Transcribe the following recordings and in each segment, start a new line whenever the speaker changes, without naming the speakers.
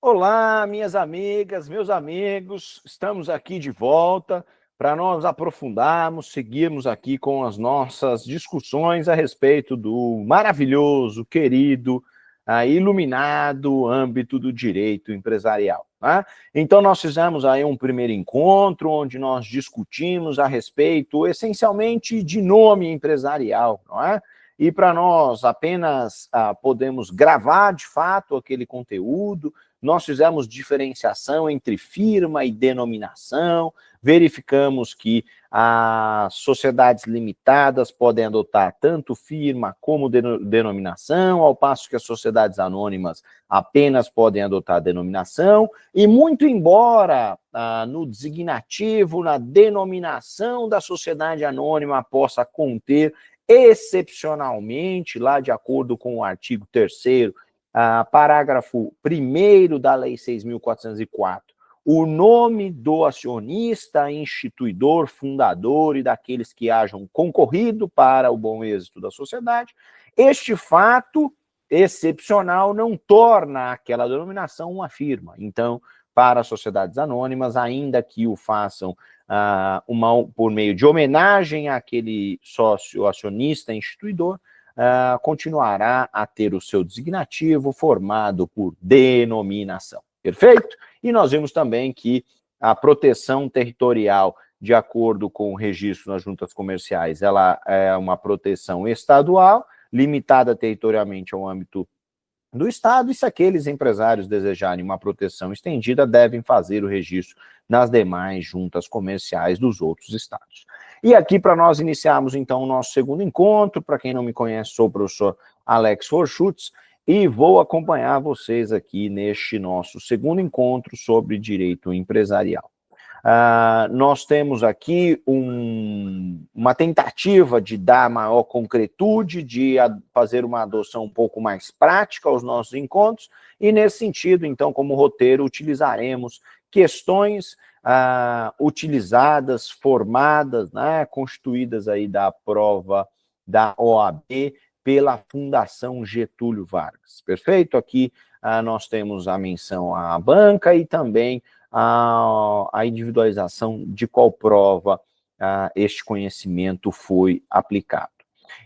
Olá, minhas amigas, meus amigos, estamos aqui de volta para nós aprofundarmos, seguirmos aqui com as nossas discussões a respeito do maravilhoso, querido, iluminado âmbito do direito empresarial. Tá? Então, nós fizemos aí um primeiro encontro onde nós discutimos a respeito, essencialmente, de nome empresarial, não é? E para nós apenas podemos gravar de fato aquele conteúdo. Nós fizemos diferenciação entre firma e denominação, verificamos que as sociedades limitadas podem adotar tanto firma como denominação, ao passo que as sociedades anônimas apenas podem adotar denominação, e muito embora no designativo, na denominação da sociedade anônima possa conter excepcionalmente, lá de acordo com o artigo 3º, parágrafo 1º da Lei 6.404, o nome do acionista, instituidor, fundador e daqueles que hajam concorrido para o bom êxito da sociedade, este fato excepcional não torna aquela denominação uma firma. Então, para as sociedades anônimas, ainda que o façam por meio de homenagem àquele sócio acionista instituidor, continuará a ter o seu designativo formado por denominação. Perfeito? E nós vimos também que a proteção territorial, de acordo com o registro nas juntas comerciais, ela é uma proteção estadual, limitada territorialmente ao âmbito do Estado, e se aqueles empresários desejarem uma proteção estendida, devem fazer o registro nas demais juntas comerciais dos outros estados. E aqui, para nós iniciarmos, então, o nosso segundo encontro, para quem não me conhece, sou o professor Alex Horschutz, e vou acompanhar vocês aqui neste nosso segundo encontro sobre direito empresarial. Nós temos aqui uma tentativa de dar maior concretude, de fazer uma adoção um pouco mais prática aos nossos encontros, e nesse sentido, então, como roteiro, utilizaremos questões utilizadas, formadas, né, constituídas aí da prova da OAB pela Fundação Getúlio Vargas. Perfeito? Aqui nós temos a menção à banca e também a individualização de qual prova este conhecimento foi aplicado.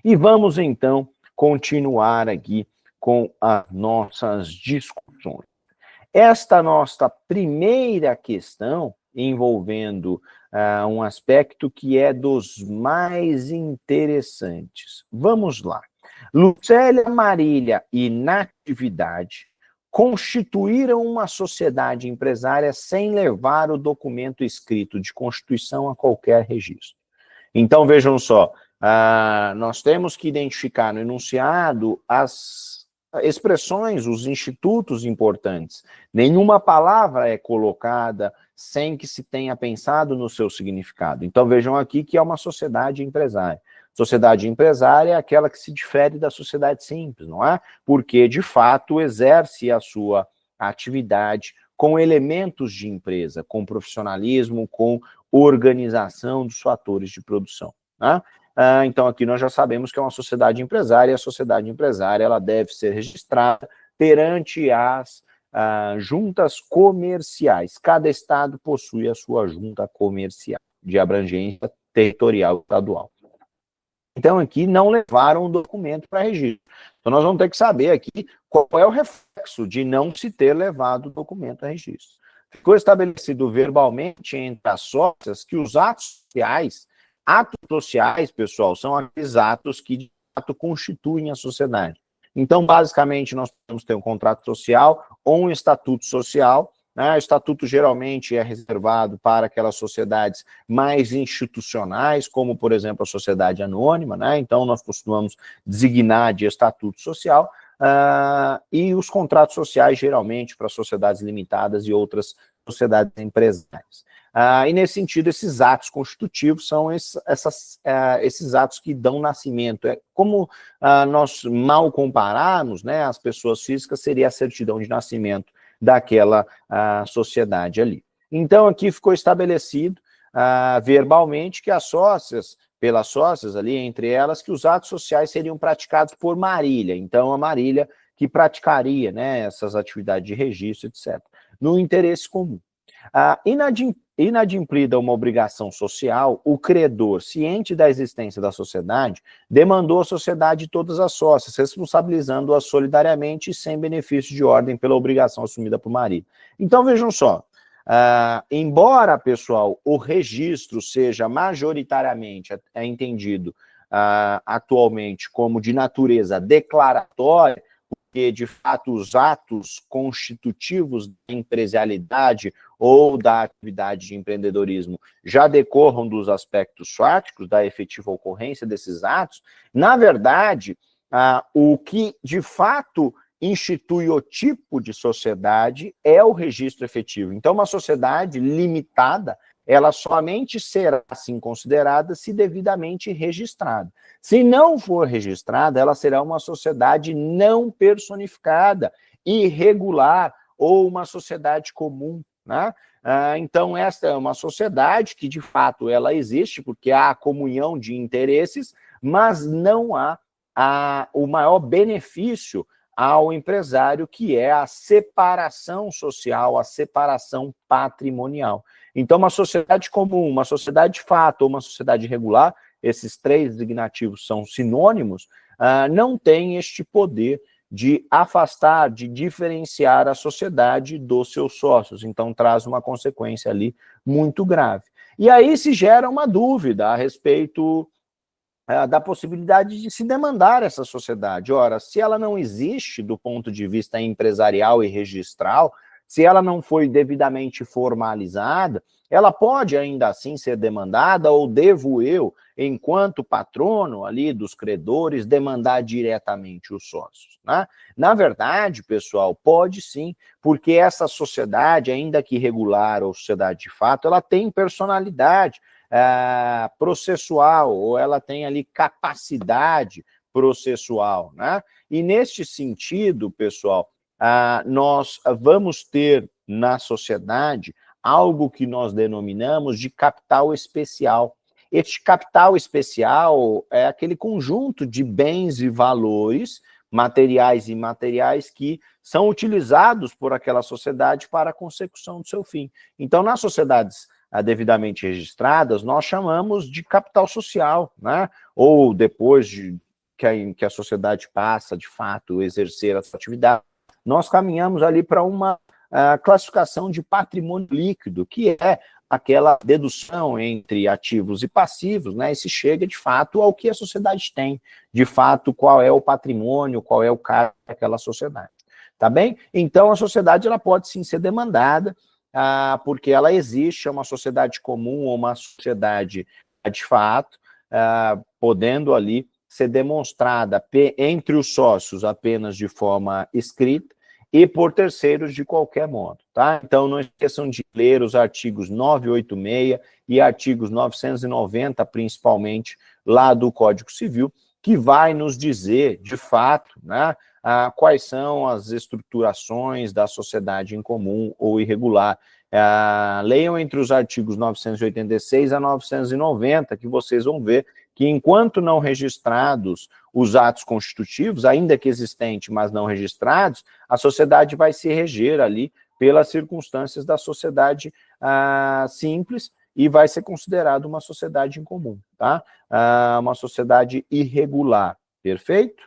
E vamos, então, continuar aqui com as nossas discussões. Esta nossa primeira questão, envolvendo um aspecto que é dos mais interessantes. Vamos lá. Lucélia Marília e Natividade constituíram uma sociedade empresária sem levar o documento escrito de constituição a qualquer registro. Então, vejam só, nós temos que identificar no enunciado as expressões, os institutos importantes. Nenhuma palavra é colocada sem que se tenha pensado no seu significado. Então, vejam aqui que é uma sociedade empresária. Sociedade empresária é aquela que se difere da sociedade simples, não é? Porque, de fato, exerce a sua atividade com elementos de empresa, com profissionalismo, com organização dos fatores de produção, né? Então, aqui nós já sabemos que é uma sociedade empresária, e a sociedade empresária ela deve ser registrada perante as juntas comerciais. Cada estado possui a sua junta comercial, de abrangência territorial estadual. Então, aqui não levaram o documento para registro. Então, nós vamos ter que saber aqui qual é o reflexo de não se ter levado o documento a registro. Ficou estabelecido verbalmente entre as sócias que os atos sociais, pessoal, são aqueles atos que, de fato, constituem a sociedade. Então, basicamente, nós podemos ter um contrato social ou um estatuto social, né? O estatuto geralmente é reservado para aquelas sociedades mais institucionais, como, por exemplo, a sociedade anônima, né? Então, nós costumamos designar de estatuto social, e os contratos sociais, geralmente, para sociedades limitadas e outras sociedades empresárias. E, nesse sentido, esses atos constitutivos são esses atos que dão nascimento. Como nós mal compararmos, né, as pessoas físicas, seria a certidão de nascimento daquela sociedade ali. Então, aqui ficou estabelecido verbalmente que pelas sócias ali, entre elas, que os atos sociais seriam praticados por Marília. Então, a Marília que praticaria, né, essas atividades de registro, etc., no interesse comum. Inadimplida uma obrigação social, o credor, ciente da existência da sociedade, demandou à sociedade todas as sócias, responsabilizando-as solidariamente e sem benefício de ordem pela obrigação assumida por marido. Então, vejam só, embora, pessoal, o registro seja majoritariamente entendido atualmente como de natureza declaratória, porque, de fato, os atos constitutivos da empresarialidade ou da atividade de empreendedorismo já decorram dos aspectos fáticos, da efetiva ocorrência desses atos, na verdade, o que, de fato, institui o tipo de sociedade é o registro efetivo. Então, uma sociedade limitada, ela somente será, assim, considerada se devidamente registrada. Se não for registrada, ela será uma sociedade não personificada, irregular, ou uma sociedade comum, né? Então, esta é uma sociedade que, de fato, ela existe, porque há a comunhão de interesses, mas não há o maior benefício ao empresário, que é a separação social, a separação patrimonial. Então, uma sociedade comum, uma sociedade de fato ou uma sociedade regular, esses três designativos são sinônimos, não tem este poder de afastar, de diferenciar a sociedade dos seus sócios. Então, traz uma consequência ali muito grave. E aí se gera uma dúvida a respeito da possibilidade de se demandar essa sociedade. Ora, se ela não existe do ponto de vista empresarial e registral, se ela não foi devidamente formalizada, ela pode ainda assim ser demandada, ou devo eu, enquanto patrono ali dos credores, demandar diretamente os sócios, né? Na verdade, pessoal, pode sim, porque essa sociedade, ainda que regular ou sociedade de fato, ela tem personalidade processual, ou ela tem ali capacidade processual, né? E neste sentido, pessoal, nós vamos ter na sociedade algo que nós denominamos de capital especial. Este capital especial é aquele conjunto de bens e valores, materiais e imateriais, que são utilizados por aquela sociedade para a consecução do seu fim. Então, nas sociedades devidamente registradas, nós chamamos de capital social, né? Ou depois de que a sociedade passa, de fato, a exercer a sua atividade, nós caminhamos ali para uma classificação de patrimônio líquido, que é aquela dedução entre ativos e passivos, né? E se chega, de fato, ao que a sociedade tem, de fato, qual é o patrimônio, qual é o cargo daquela sociedade, tá bem? Então, a sociedade, ela pode sim ser demandada, porque ela existe, é uma sociedade comum ou uma sociedade de fato, podendo ali ser demonstrada entre os sócios apenas de forma escrita e por terceiros de qualquer modo, tá? Então, não esqueçam de ler os artigos 986 e artigos 990, principalmente, lá do Código Civil, que vai nos dizer, de fato, né, quais são as estruturações da sociedade em comum ou irregular. Leiam entre os artigos 986 a 990, que vocês vão ver que, enquanto não registrados os atos constitutivos, ainda que existentes, mas não registrados, a sociedade vai se reger ali pelas circunstâncias da sociedade simples e vai ser considerada uma sociedade em comum, tá? Uma sociedade irregular, perfeito?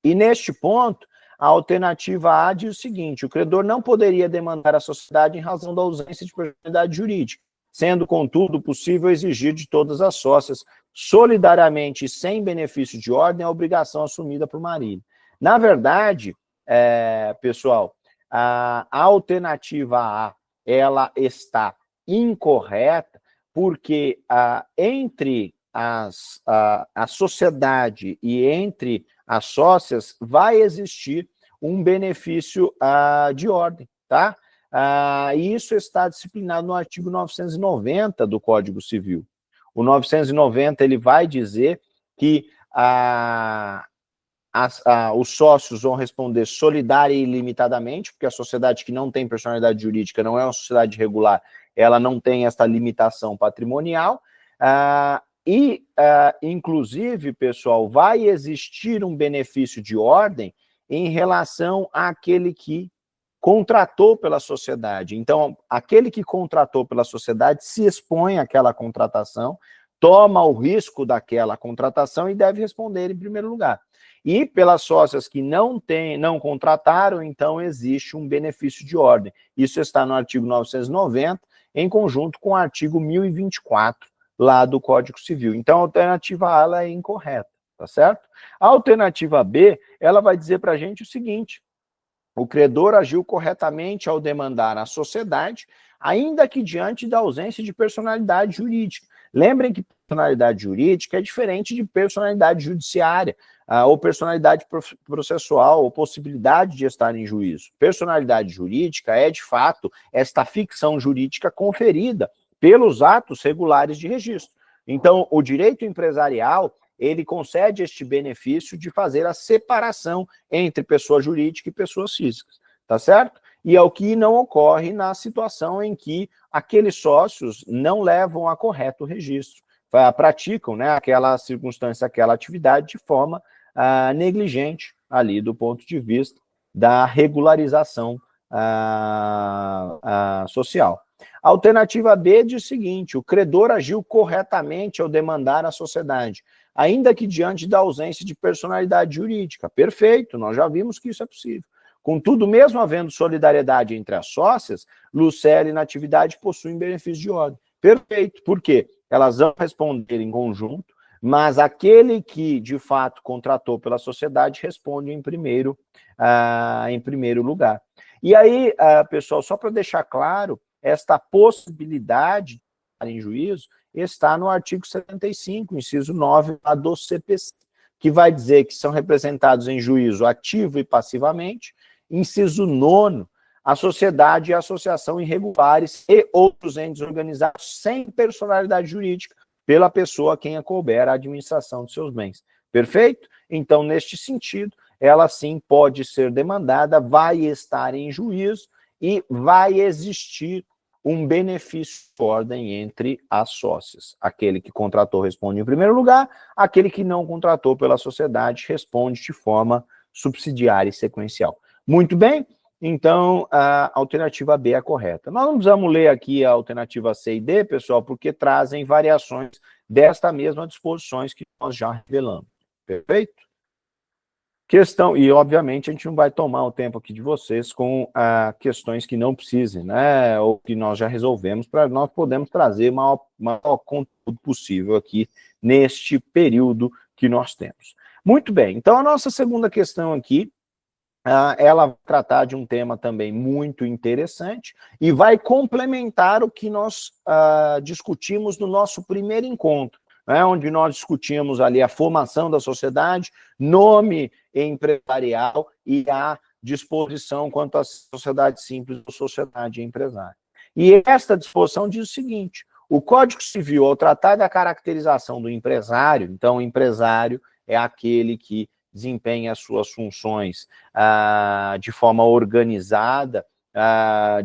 E neste ponto, a alternativa A diz o seguinte: o credor não poderia demandar a sociedade em razão da ausência de personalidade jurídica, sendo, contudo, possível exigir de todas as sócias, solidariamente e sem benefício de ordem, a obrigação assumida por marido. Na verdade, pessoal, a alternativa A, ela está incorreta, porque entre a sociedade e entre as sócias vai existir um benefício de ordem, tá? Isso está disciplinado no artigo 990 do Código Civil. O 990, ele vai dizer que os sócios vão responder solidária e ilimitadamente, porque a sociedade que não tem personalidade jurídica não é uma sociedade regular, ela não tem essa limitação patrimonial, inclusive, pessoal, vai existir um benefício de ordem em relação àquele que contratou pela sociedade. Então, aquele que contratou pela sociedade se expõe àquela contratação, toma o risco daquela contratação e deve responder em primeiro lugar. E pelas sócias que não contrataram, então existe um benefício de ordem. Isso está no artigo 990, em conjunto com o artigo 1024, lá do Código Civil. Então, a alternativa A ela é incorreta, tá certo? A alternativa B, ela vai dizer para a gente o seguinte: o credor agiu corretamente ao demandar à sociedade, ainda que diante da ausência de personalidade jurídica. Lembrem que personalidade jurídica é diferente de personalidade judiciária, ou personalidade processual, ou possibilidade de estar em juízo. Personalidade jurídica é, de fato, esta ficção jurídica conferida pelos atos regulares de registro. Então, o direito empresarial, ele concede este benefício de fazer a separação entre pessoa jurídica e pessoas físicas, tá certo? E é o que não ocorre na situação em que aqueles sócios não levam a correto registro, praticam, né, aquela circunstância, aquela atividade de forma negligente ali do ponto de vista da regularização social. A alternativa B diz o seguinte: o credor agiu corretamente ao demandar à sociedade, ainda que diante da ausência de personalidade jurídica. Perfeito, nós já vimos que isso é possível. Contudo, mesmo havendo solidariedade entre as sócias, Lucélia e Natividade possuem benefício de ordem. Perfeito, por quê? Elas vão responder em conjunto, mas aquele que, de fato, contratou pela sociedade responde em primeiro lugar. E aí, pessoal, só para deixar claro, esta possibilidade de estar em juízo está no artigo 75, inciso 9 do CPC, que vai dizer que são representados em juízo ativo e passivamente. Inciso 9, a sociedade e a associação irregulares e outros entes organizados sem personalidade jurídica pela pessoa a quem a couber a administração de seus bens. Perfeito? Então, neste sentido, ela sim pode ser demandada, vai estar em juízo e vai existir um benefício de ordem entre as sócias. Aquele que contratou responde em primeiro lugar, aquele que não contratou pela sociedade responde de forma subsidiária e sequencial. Muito bem, então a alternativa B é a correta. Nós não precisamos ler aqui a alternativa C e D, pessoal, porque trazem variações desta mesma disposições que nós já revelamos. Perfeito? Questão, e obviamente a gente não vai tomar o tempo aqui de vocês com questões que não precisem, né, ou que nós já resolvemos, para nós podermos trazer o maior conteúdo possível aqui neste período que nós temos. Muito bem, então a nossa segunda questão aqui, ela vai tratar de um tema também muito interessante e vai complementar o que nós discutimos no nosso primeiro encontro, né, onde nós discutimos ali a formação da sociedade, nome empresarial e a disposição quanto à sociedade simples ou sociedade empresária. E esta disposição diz o seguinte: o Código Civil, ao tratar da caracterização do empresário, então o empresário é aquele que desempenha as suas funções de forma organizada,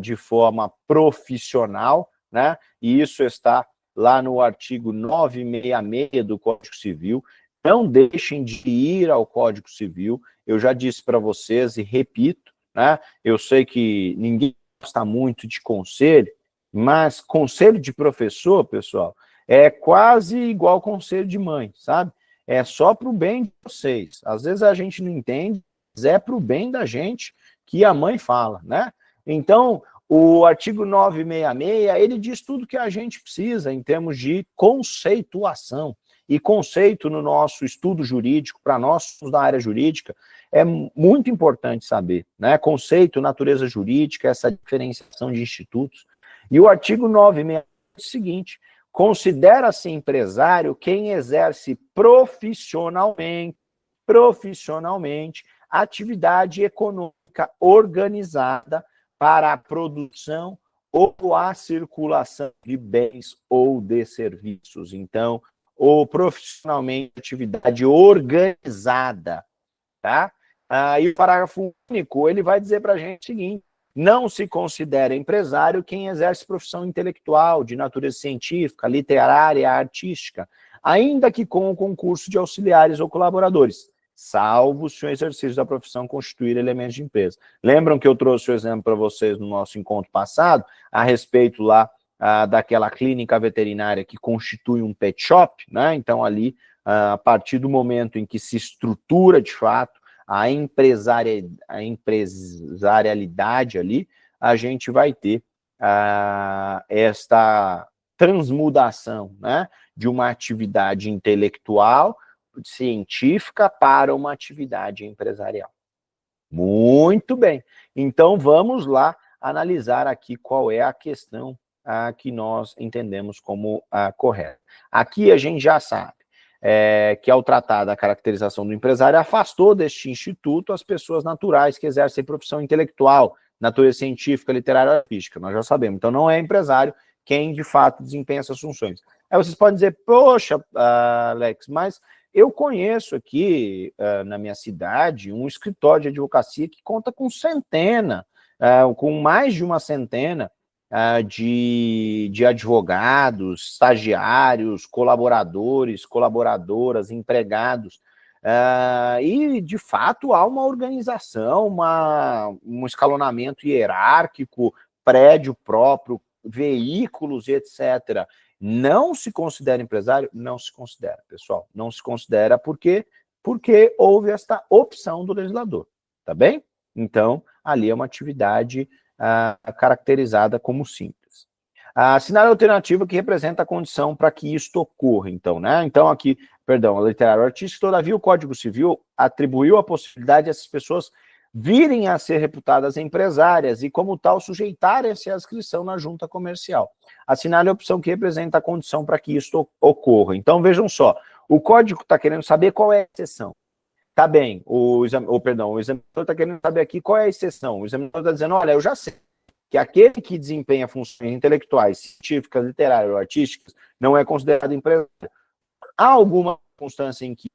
de forma profissional, né? E isso está lá no artigo 966 do Código Civil. Não deixem de ir ao Código Civil, eu já disse para vocês e repito, né? Eu sei que ninguém gosta muito de conselho, mas conselho de professor, pessoal, é quase igual conselho de mãe, sabe? É só para o bem de vocês. Às vezes a gente não entende, mas é para o bem da gente que a mãe fala, né? Então, o artigo 966, ele diz tudo que a gente precisa em termos de conceituação. E conceito no nosso estudo jurídico, para nós da área jurídica, é muito importante saber, né? Conceito, natureza jurídica, essa diferenciação de institutos. E o artigo 966 é o seguinte: considera-se empresário quem exerce profissionalmente atividade econômica organizada para a produção ou a circulação de bens ou de serviços. Então, ou profissionalmente atividade organizada, tá? E o parágrafo único, ele vai dizer para a gente o seguinte: não se considera empresário quem exerce profissão intelectual, de natureza científica, literária, artística, ainda que com o concurso de auxiliares ou colaboradores, salvo se o exercício da profissão constituir elementos de empresa. Lembram que eu trouxe o exemplo para vocês no nosso encontro passado, a respeito lá daquela clínica veterinária que constitui um pet shop, né? Então, ali, a partir do momento em que se estrutura, de fato, a empresarialidade ali, a gente vai ter esta transmudação, né, de uma atividade intelectual, científica, para uma atividade empresarial. Muito bem. Então, vamos lá analisar aqui qual é a questão que nós entendemos como correta. Aqui a gente já sabe que, ao tratar da caracterização do empresário, afastou deste instituto as pessoas naturais que exercem profissão intelectual, natureza científica, literária ou artística. Nós já sabemos. Então, não é empresário quem, de fato, desempenha essas funções. Aí vocês podem dizer, poxa, Alex, mas eu conheço aqui, na minha cidade, um escritório de advocacia que conta com com mais de uma centena de advogados, estagiários, colaboradores, colaboradoras, empregados, e, de fato, há uma organização, um escalonamento hierárquico, prédio próprio, veículos, etc. Não se considera empresário? Não se considera, pessoal. Não se considera porque houve esta opção do legislador, tá bem? Então, ali é uma atividade caracterizada como simples. Assinale a alternativa que representa a condição para que isto ocorra, então, né? Então, aqui, perdão, a literária artística, todavia o Código Civil atribuiu a possibilidade dessas pessoas virem a ser reputadas empresárias e, como tal, sujeitarem-se à inscrição na junta comercial. Assinale a opção que representa a condição para que isto ocorra. Então, vejam só, o Código está querendo saber qual é a exceção. Tá bem, o examinador está querendo saber aqui qual é a exceção. O examinador está dizendo, olha, eu já sei que aquele que desempenha funções intelectuais, científicas, literárias ou artísticas não é considerado empresário. Há alguma circunstância em que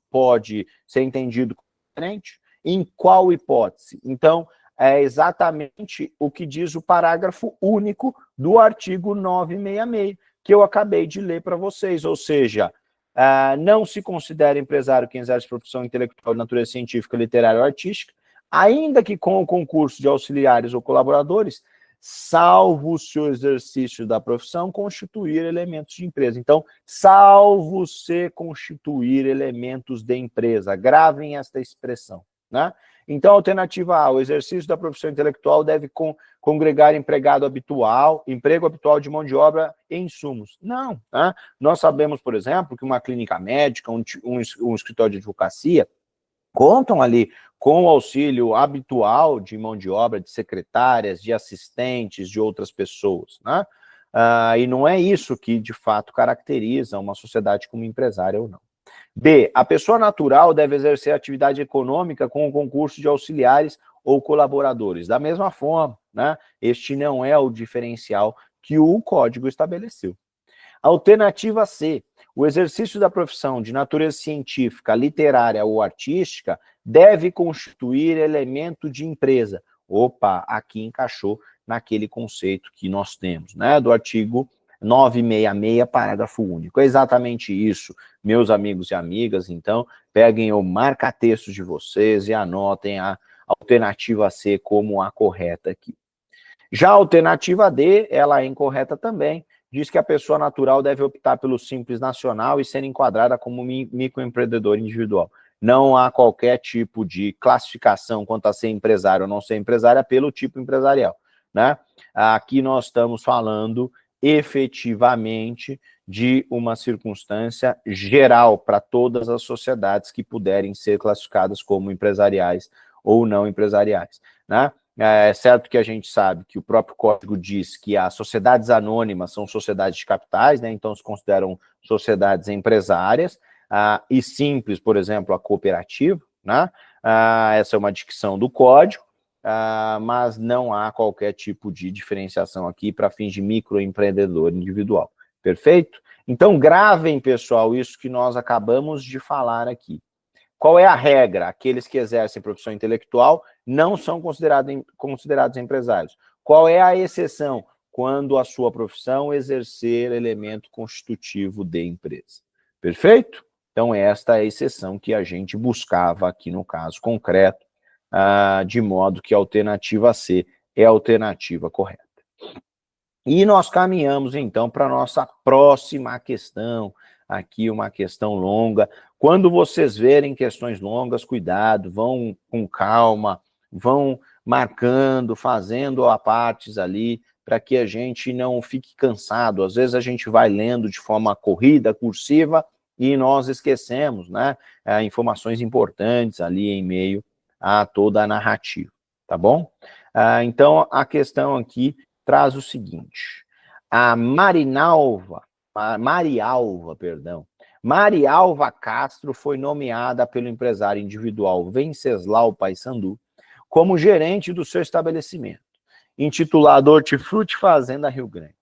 pode ser entendido como diferente? Em qual hipótese? Então, é exatamente o que diz o parágrafo único do artigo 966, que eu acabei de ler para vocês, ou seja, não se considera empresário quem exerce profissão intelectual de natureza científica, literária ou artística, ainda que com o concurso de auxiliares ou colaboradores, salvo se o exercício da profissão constituir elementos de empresa. Então, salvo se constituir elementos de empresa. Gravem esta expressão, né? Então, alternativa A, o exercício da profissão intelectual deve congregar emprego habitual de mão de obra e insumos. Não, né? Nós sabemos, por exemplo, que uma clínica médica, um escritório de advocacia, contam ali com o auxílio habitual de mão de obra, de secretárias, de assistentes, de outras pessoas, né? E não é isso que, de fato, caracteriza uma sociedade como empresária ou não. B, a pessoa natural deve exercer atividade econômica com o concurso de auxiliares ou colaboradores. Da mesma forma, né? Este não é o diferencial que o Código estabeleceu. Alternativa C, o exercício da profissão de natureza científica, literária ou artística deve constituir elemento de empresa. Opa, aqui encaixou naquele conceito que nós temos, né, do artigo 966, parágrafo único. É exatamente isso, meus amigos e amigas. Então, peguem o marca-texto de vocês e anotem a alternativa C como a correta aqui. Já a alternativa D, ela é incorreta também, diz que a pessoa natural deve optar pelo Simples Nacional e ser enquadrada como microempreendedor individual. Não há qualquer tipo de classificação quanto a ser empresário ou não ser empresária pelo tipo empresarial, né? Aqui nós estamos falando efetivamente de uma circunstância geral para todas as sociedades que puderem ser classificadas como empresariais ou não empresariais, né? É certo que a gente sabe que o próprio código diz que as sociedades anônimas são sociedades de capitais, né? Então se consideram sociedades empresárias, e simples, por exemplo, a cooperativa, né? Essa é uma dicção do código, mas não há qualquer tipo de diferenciação aqui para fins de microempreendedor individual. Perfeito? Então gravem, pessoal, isso que nós acabamos de falar aqui. Qual é a regra? Aqueles que exercem profissão intelectual não são considerados empresários. Qual é a exceção? Quando a sua profissão exercer elemento constitutivo de empresa. Perfeito? Então, esta é a exceção que a gente buscava aqui no caso concreto, de modo que a alternativa C é a alternativa correta. E nós caminhamos, então, para a nossa próxima questão, aqui uma questão longa. Quando vocês verem questões longas, cuidado, vão com calma, vão marcando, fazendo a partes ali, para que a gente não fique cansado. Às vezes a gente vai lendo de forma corrida, cursiva, e nós esquecemos, né, informações importantes ali em meio a toda a narrativa, tá bom? Então, a questão aqui traz o seguinte: a Marialva Castro foi nomeada pelo empresário individual Venceslau Paissandu como gerente do seu estabelecimento, intitulado Hortifruti Fazenda Rio Grande.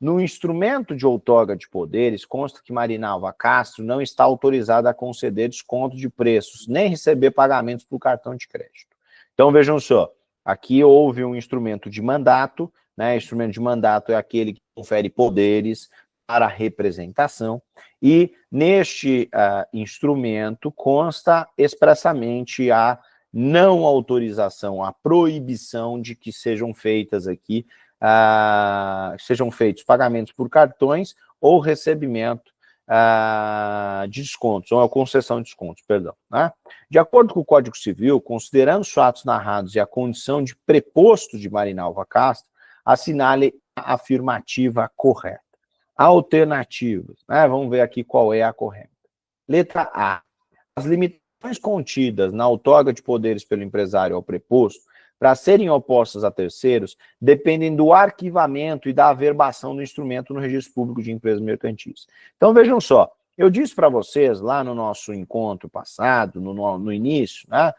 No instrumento de outorga de poderes, consta que Marialva Castro não está autorizada a conceder desconto de preços, nem receber pagamentos por cartão de crédito. Então, vejam só, aqui houve um instrumento de mandato, né? Instrumento de mandato é aquele que confere poderes para a representação, e neste instrumento consta expressamente a não autorização, a proibição de que sejam feitas aqui, sejam feitos pagamentos por cartões ou recebimento de descontos, ou a concessão de descontos, perdão. Né? De acordo com o Código Civil, considerando os fatos narrados e a condição de preposto de Marialva Castro, assinale a afirmativa correta. Alternativas, né? Vamos ver aqui qual é a correta. Letra A. As limitações contidas na outorga de poderes pelo empresário ao preposto, para serem opostas a terceiros, dependem do arquivamento e da averbação do instrumento no Registro Público de Empresas Mercantis. Então, vejam só, eu disse para vocês, lá no nosso encontro passado, no início, né,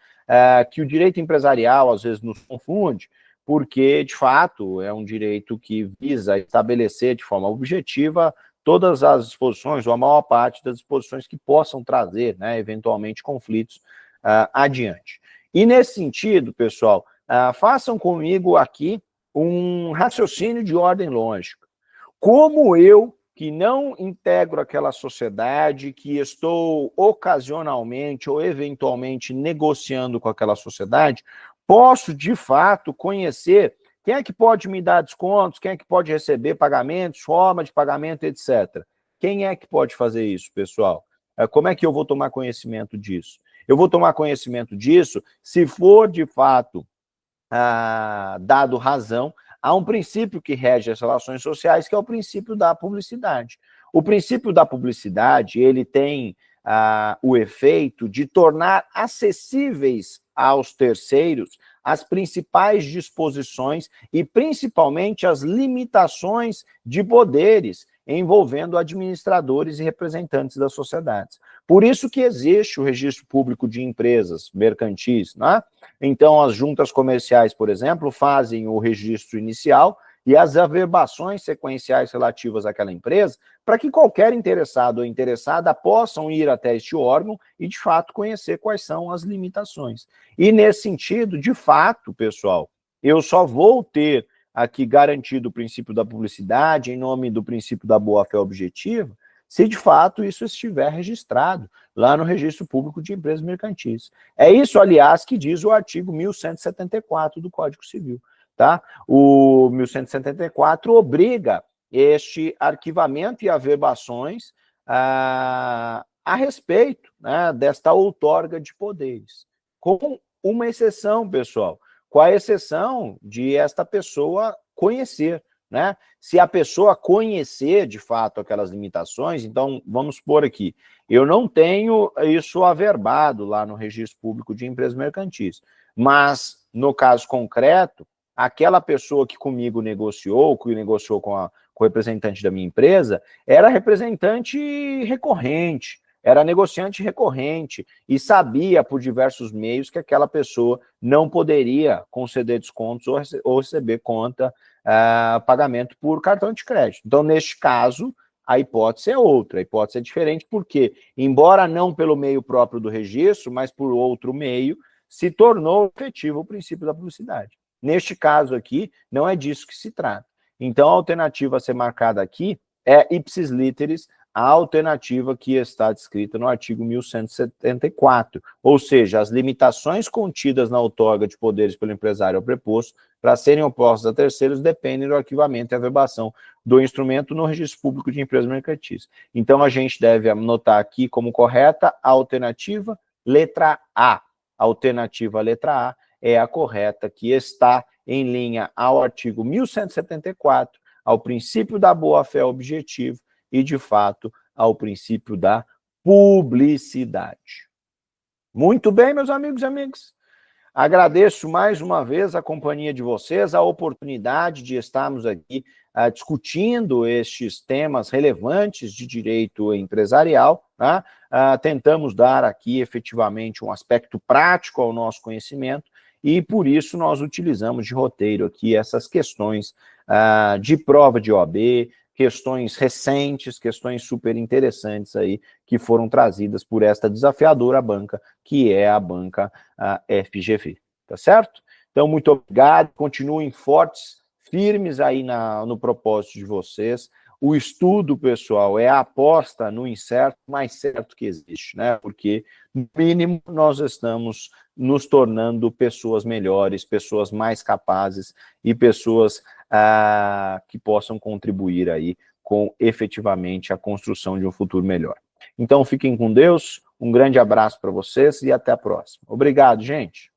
que o direito empresarial, às vezes, nos confunde, porque, de fato, é um direito que visa estabelecer de forma objetiva todas as disposições, ou a maior parte das disposições que possam trazer, né, eventualmente, conflitos adiante. E, nesse sentido, pessoal, façam comigo aqui um raciocínio de ordem lógica. Como eu, que não integro aquela sociedade, que estou ocasionalmente ou eventualmente negociando com aquela sociedade, posso, de fato, conhecer quem é que pode me dar descontos, quem é que pode receber pagamentos, forma de pagamento, etc. Quem é que pode fazer isso, pessoal? Como é que eu vou tomar conhecimento disso? Eu vou tomar conhecimento disso se for, de fato, dado razão a um princípio que rege as relações sociais, que é o princípio da publicidade. O princípio da publicidade, ele tem o efeito de tornar acessíveis aos terceiros as principais disposições e principalmente as limitações de poderes envolvendo administradores e representantes das sociedades. Por isso que existe o Registro Público de Empresas Mercantis, né? Então, as juntas comerciais, por exemplo, fazem o registro inicial e as averbações sequenciais relativas àquela empresa, para que qualquer interessado ou interessada possam ir até este órgão e, de fato, conhecer quais são as limitações. E, nesse sentido, de fato, pessoal, eu só vou ter aqui garantido o princípio da publicidade em nome do princípio da boa-fé objetiva, se de fato isso estiver registrado lá no Registro Público de Empresas Mercantis. É isso, aliás, que diz o artigo 1174 do Código Civil. Tá? O 1174 obriga este arquivamento e averbações a respeito, né, desta outorga de poderes. Com uma exceção, pessoal, com a exceção de esta pessoa conhecer, né? Se a pessoa conhecer, de fato, aquelas limitações, então, vamos supor aqui, eu não tenho isso averbado lá no Registro Público de Empresas Mercantis, mas, no caso concreto, aquela pessoa que comigo negociou, que negociou com o representante da minha empresa, era representante recorrente, era negociante recorrente e sabia por diversos meios que aquela pessoa não poderia conceder descontos ou receber conta, pagamento por cartão de crédito. Então, neste caso, a hipótese é outra, a hipótese é diferente porque, embora não pelo meio próprio do registro, mas por outro meio, se tornou efetivo o princípio da publicidade. Neste caso aqui, não é disso que se trata. Então, a alternativa a ser marcada aqui é ipsis literis a alternativa que está descrita no artigo 1174, ou seja, as limitações contidas na outorga de poderes pelo empresário ao preposto para serem opostos a terceiros dependem do arquivamento e averbação do instrumento no registro público de empresas mercantis. Então, a gente deve anotar aqui como correta a alternativa letra A. A alternativa letra A é a correta, que está em linha ao artigo 1174, ao princípio da boa-fé objetiva e, de fato, ao princípio da publicidade. Muito bem, meus amigos e amigas. Agradeço mais uma vez a companhia de vocês, a oportunidade de estarmos aqui discutindo estes temas relevantes de direito empresarial, tá? Tentamos dar aqui efetivamente um aspecto prático ao nosso conhecimento e por isso nós utilizamos de roteiro aqui essas questões de prova de OAB, questões recentes, questões super interessantes aí, que foram trazidas por esta desafiadora banca, que é a banca FGV, tá certo? Então, muito obrigado, continuem fortes, firmes aí no propósito de vocês. O estudo, pessoal, é a aposta no incerto mais certo que existe, né? Porque, no mínimo, nós estamos nos tornando pessoas melhores, pessoas mais capazes e pessoas que possam contribuir aí com efetivamente a construção de um futuro melhor. Então, fiquem com Deus, um grande abraço para vocês e até a próxima. Obrigado, gente.